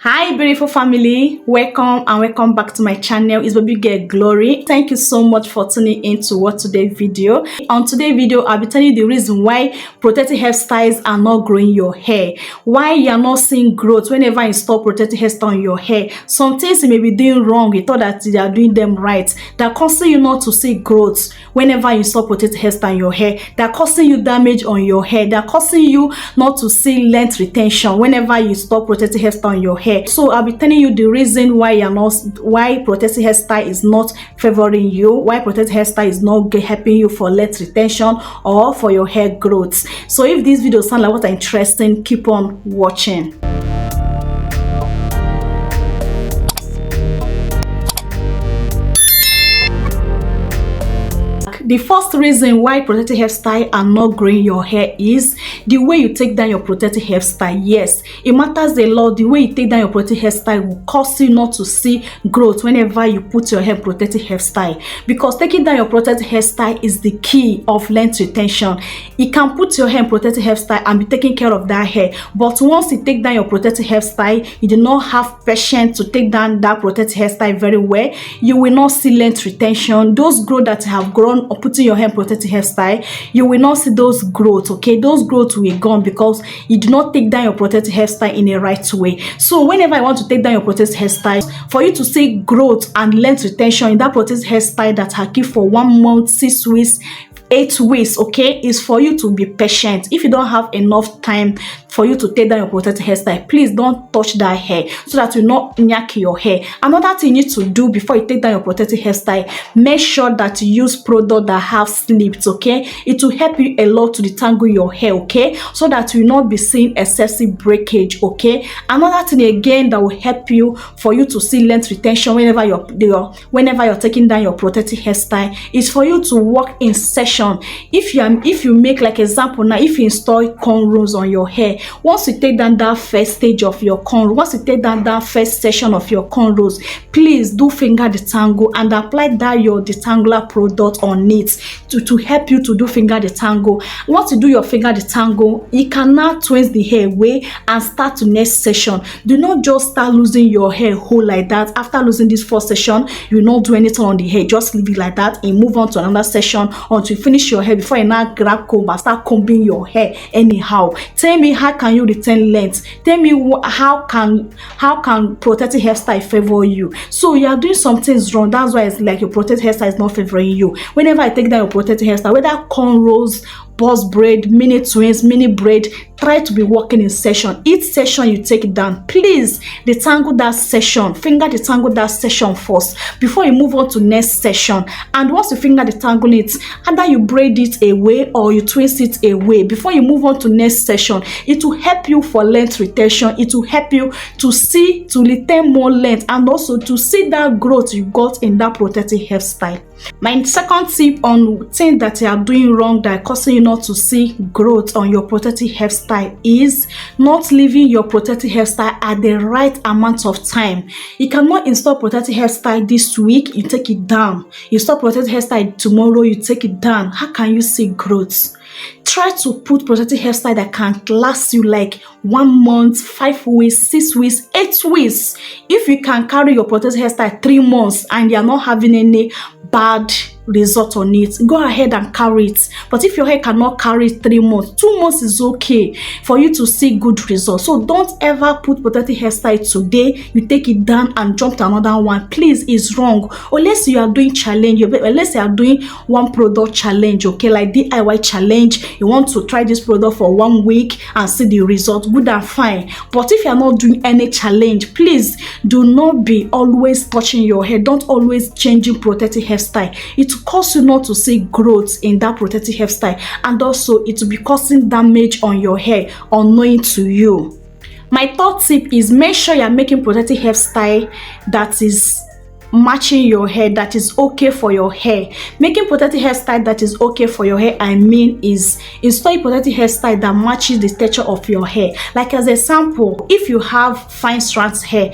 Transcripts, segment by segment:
Hi beautiful family, welcome back to my channel. It's baby girl Glory. Thank you so much for tuning in to watch today's video. On today's video, I'll be telling you the reason why protective hairstyles are not growing your hair, why you're not seeing growth whenever you stop protective hairstyle on your hair. Some things you may be doing wrong, you thought that you are doing them right, that causing you not to see growth whenever you stop protective hairstyle on your hair, that causing you damage on your hair, that causing you not to see length retention whenever you stop protective hairstyle on your hair. So I'll be telling you the reason why protective hairstyle is not favoring you, why protective hairstyle is not helping you for length retention or for your hair growth. So if this video sounds like what interesting, keep on watching. The first reason why protective hairstyle are not growing your hair is the way you take down your protective hairstyle. Yes, it matters a lot. The way you take down your protective hairstyle will cause you not to see growth whenever you put your hair protective hairstyle, because taking down your protective hairstyle is the key of length retention. You can put your hair in protective hairstyle and be taking care of that hair, but once you take down your protective hairstyle, you do not have patience to take down that protective hairstyle very well, you will not see length retention. Those growth that have grown or putting your hair in protective hairstyle, you will not see those growth. Okay, those growth will be gone because you do not take down your protective hairstyle in a right way. So whenever you want to take down your protective hairstyle, for you to see growth and length retention in that protective hairstyle that I keep for 1 month, 6 weeks, 8 weeks, okay, is for you to be patient. If you don't have enough time for you to take down your protective hairstyle, please don't touch that hair so that you not yank your hair. Another thing you need to do before you take down your protective hairstyle, make sure that you use product that have slips, okay. It will help you a lot to detangle your hair, okay, so that you will not be seeing excessive breakage, okay. Another thing again that will help you for you to see length retention whenever you're taking down your protective hairstyle is for you to work in session. If you make, like example now, if you install cornrows on your hair, once you take down that first stage of your cornrows, once you take down that first section of your cornrows, please do finger detangle and apply that your detangler product on it to help you to do finger detangle. Once you do your finger detangle, you can now twist the hair away and start to next session. Do not just start losing your hair whole like that. After losing this first session, you will not do anything on the hair, just leave it like that and move on to another session until you finish your hair before you now grab comb and start combing your hair anyhow. Tell me, how can you retain length? Tell me how can protective hairstyle favor you? So you are doing some things wrong. That's why it's like your protective hairstyle is not favoring you. Whenever I take down your protective hairstyle, whether cornrows, boss braid, mini twins, mini braid, try to be working in session. Each session you take it down, please detangle that session, finger detangle that session first before you move on to next session. And once you finger detangle it, either you braid it away or you twist it away before you move on to next session. It will help you for length retention. It will help you to retain more length and also to see that growth you got in that protective hairstyle. My second tip on things that you are doing wrong that are causing you not to see growth on your protective hairstyle is not leaving your protective hairstyle at the right amount of time. You cannot install protective hairstyle this week, you take it down. You install protective hairstyle tomorrow, you take it down. How can you see growth? Try to put protective hairstyle that can last you like 1 month, 5 weeks, 6 weeks, 8 weeks. If you can carry your protective hairstyle 3 months and you're not having any bad result on it, go ahead and carry it. But if your hair cannot carry 3 months, 2 months is okay for you to see good results. So don't ever put protective hairstyle today, you take it down and jump to another one. Please, it's wrong. Unless you are doing challenge, unless you are doing one product challenge, okay, like DIY challenge, you want to try this product for 1 week and see the result, good and fine. But if you are not doing any challenge, please do not be always touching your hair. Don't always changing protective hairstyle. It will cause you not to see growth in that protective hairstyle, and also it will be causing damage on your hair unknowing to you. My third tip is make sure you are making protective hairstyle that is matching your hair, that is okay for your hair. Making protective hairstyle that is okay for your hair, I mean, is install a protective hairstyle that matches the texture of your hair. Like as a sample, if you have fine strands hair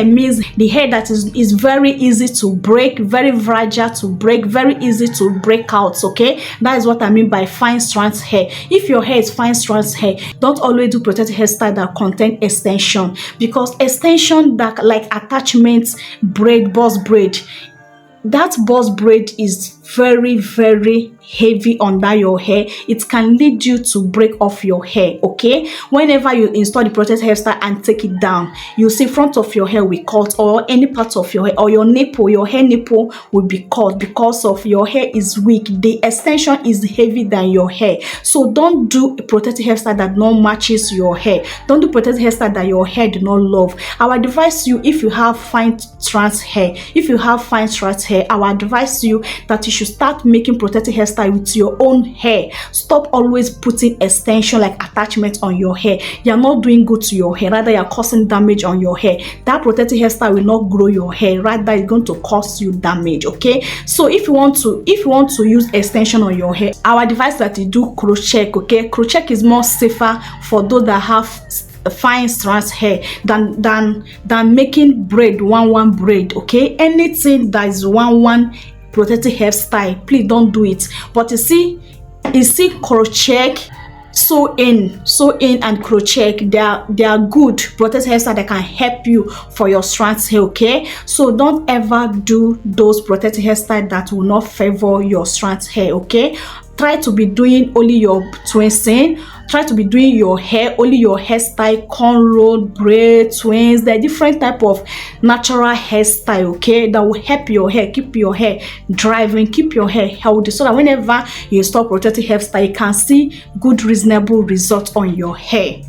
means the hair that is very easy to break, very fragile to break, very easy to break out. Okay, that is what I mean by fine strands hair. If your hair is fine strands hair, don't always do protective hairstyle that contain extension, because extension that like attachment braid, boss braid, that boss braid is very heavy under your hair. It can lead you to break off your hair. Okay, whenever you install the protective hairstyle and take it down, you see front of your hair will cut, or any part of your hair, or your nipple, your hair nipple will be cut because of your hair is weak. The extension is heavy than your hair. So don't do a protective hairstyle that not matches your hair. Don't do protective hairstyle that your hair do not love. I will advise you, if you have fine strands hair, I will advise you that you should start making protective hairstyle with your own hair. Stop always putting extension like attachment on your hair. You're not doing good to your hair, rather you're causing damage on your hair. That protective hairstyle will not grow your hair, rather it's going to cause you damage. Okay, so if you want to use extension on your hair, I would advise that you do crochet. Okay, crochet is more safer for those that have fine strands hair than making braid, one braid. Okay, anything that is one protective hairstyle, please don't do it. But you see crochet, sew in and crochet, they are good protective hairstyle that can help you for your strands hair. Okay, so don't ever do those protective hairstyle that will not favor your strands hair. Okay, try to be doing only your twisting. Try to be doing your hair, only your hairstyle, cornrow, braid, twins. There are different type of natural hairstyle, okay, that will help your hair, keep your hair driving, keep your hair healthy, so that whenever you install protective hairstyle, you can see good, reasonable results on your hair.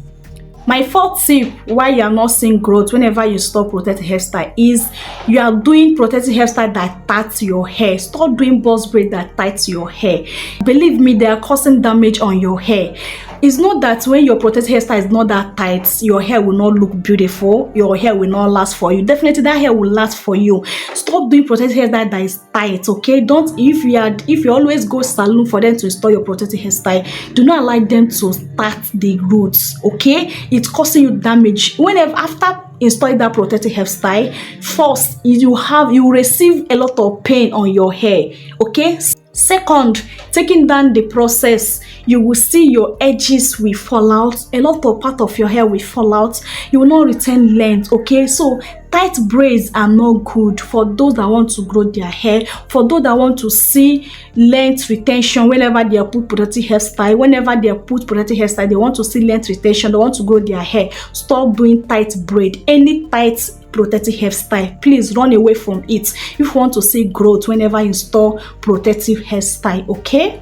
My fourth tip why you are not seeing growth whenever you stop protective hairstyle is you are doing protective hairstyle that tightens your hair. Stop doing boss braid that tightens your hair. Believe me, they are causing damage on your hair. It's not that when your protective hairstyle is not that tight, your hair will not look beautiful, your hair will not last for you. Definitely that hair will last for you. Stop doing protective hairstyle that is tight. Okay, don't, if you always go salon for them to install your protective hairstyle, do not allow them to start the roots. Okay, it's causing you damage. Whenever after installing that protective hairstyle, first you receive a lot of pain on your hair. Okay, second, taking down the process, you will see your edges will fall out, a lot of part of your hair will fall out, you will not retain length. Okay, so tight braids are not good for those that want to grow their hair, for those that want to see length retention. Whenever they put protective hairstyle, they want to see length retention, they want to grow their hair. Stop doing tight braid. Any tight protective hairstyle, please run away from it if you want to see growth whenever you install protective hairstyle. Okay,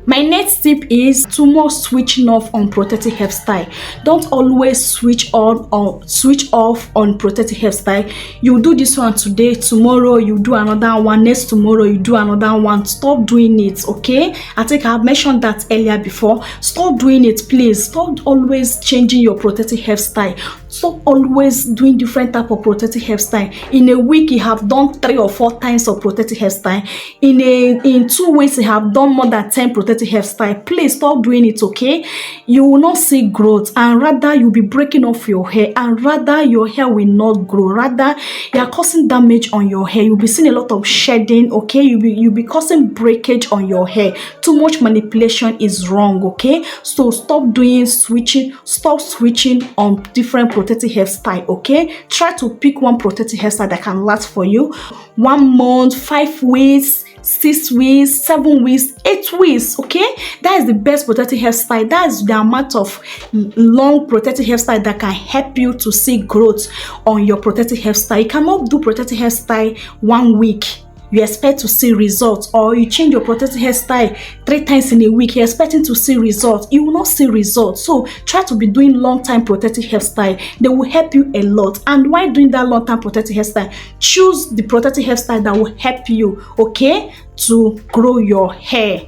my next tip is too much switching off on protective hairstyle. Don't always switch on or switch off on protective hairstyle. You do this one today, tomorrow you do another one, next tomorrow you do another one. Stop doing it. Okay, I think I have mentioned that earlier before. Stop doing it, please. Stop always changing your protective hairstyle. Stop always doing different type of protective hairstyle. In a week you have done 3 or 4 times of protective hairstyle. In 2 weeks you have done more than 10 protective hairstyle. Please stop doing it. Okay, you will not see growth, and rather you'll be breaking off your hair, and rather your hair will not grow, rather you are causing damage on your hair. You'll be seeing a lot of shedding. Okay, you'll be causing breakage on your hair. Too much manipulation is wrong. Okay, so stop doing switching. Stop switching on different protective hairstyle. Okay, try to pick one protective hairstyle that can last for you 1 month, 5 weeks, 6 weeks, 7 weeks, 8 weeks. Okay, that is the best protective hairstyle. That is the amount of long protective hairstyle that can help you to see growth on your protective hairstyle. You cannot do protective hairstyle 1 week, you expect to see results, or you change your protective hairstyle 3 times in a week, you're expecting to see results. You will not see results. So try to be doing long time protective hairstyle. They will help you a lot. And while doing that long time protective hairstyle, choose the protective hairstyle that will help you, okay, to grow your hair.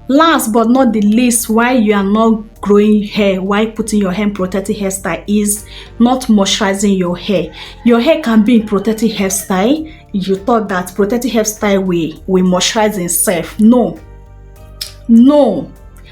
Last but not the least, why you are not growing hair, why putting your hair in protective hairstyle, is not moisturizing your hair. Your hair can be in protective hairstyle, you thought that protective hairstyle will moisturize itself. No.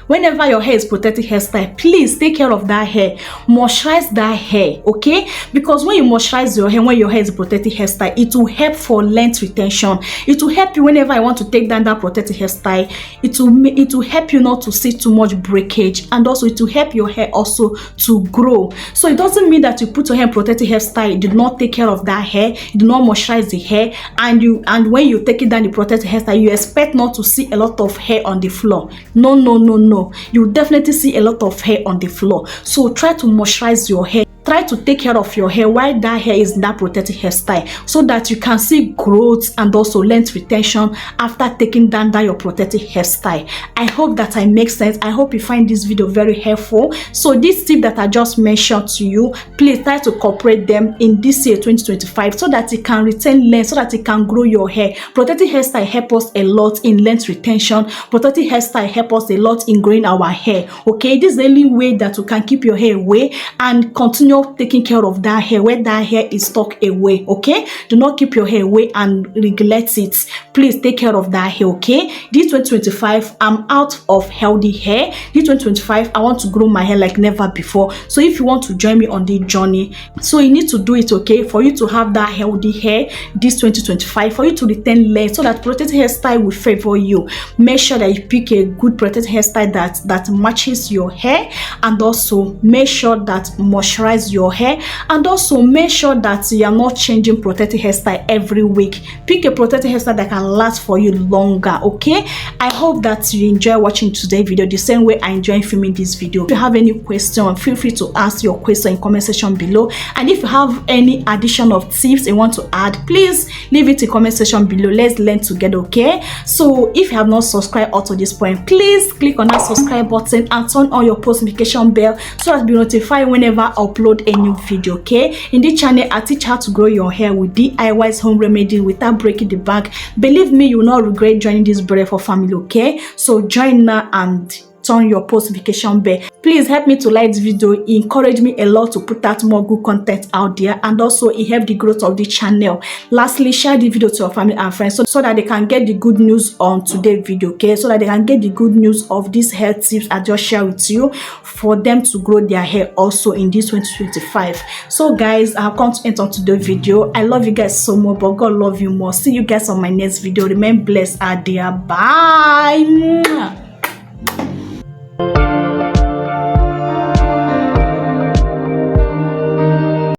Whenever your hair is protective hairstyle, please take care of that hair. Moisturize that hair, okay? Because when you moisturize your hair, when your hair is protective hairstyle, it will help for length retention. It will help you whenever I want to take down that protective hairstyle. It will help you not to see too much breakage, and also it will help your hair also to grow. So it doesn't mean that you put your hair in protective hairstyle, you do not take care of that hair, you do not moisturize the hair, and when you take it down the protective hairstyle, you expect not to see a lot of hair on the floor. No. You will definitely see a lot of hair on the floor. So try to moisturize your hair. Try to take care of your hair while that hair is in that protective hairstyle, so that you can see growth and also length retention after taking down your protective hairstyle. I hope that I make sense. I hope you find this video very helpful. So this tip that I just mentioned to you, please try to incorporate them in this year 2025, so that it can retain length, so that it can grow your hair. Protective hairstyle help us a lot in length retention. Protective hairstyle help us a lot in growing our hair. Okay, this is the only way that you can keep your hair away and continue taking care of that hair where that hair is stuck away. Okay, do not keep your hair away and neglect it. Please take care of that hair. Okay, this 2025 I'm out of healthy hair. This 2025 I want to grow my hair like never before. So if you want to join me on this journey, so you need to do it, okay, for you to have that healthy hair this 2025, for you to retain length, so that protective hairstyle will favor you. Make sure that you pick a good protective hairstyle that matches your hair, and also make sure that moisturize your hair, and also make sure that you are not changing protective hairstyle every week. Pick a protective hairstyle that can last for you longer. Okay, I hope that you enjoy watching today's video the same way I enjoy filming this video. If you have any question, feel free to ask your question in comment section below, and if you have any addition of tips you want to add, please leave it in comment section below. Let's learn together. Okay, so if you have not subscribed up to this point, please click on that subscribe button and turn on your post notification bell, so that you'll be notified whenever I upload a new video. Okay, in this channel I teach how to grow your hair with DIY's home remedy without breaking the bank. Believe me, you will not regret joining this beautiful family. Okay, so join now and turn your post notification bell. Please help me to like this video. It encourage me a lot to put out more good content out there, and also it help the growth of the channel. Lastly, share the video to your family and friends, so that they can get the good news on today's video. Okay, so that they can get the good news of these hair tips I just share with you, for them to grow their hair also in this 2025. So guys, I have come to end on today's video. I love you guys so much, but God love you more. See you guys on my next video. Remain blessed out there. Bye.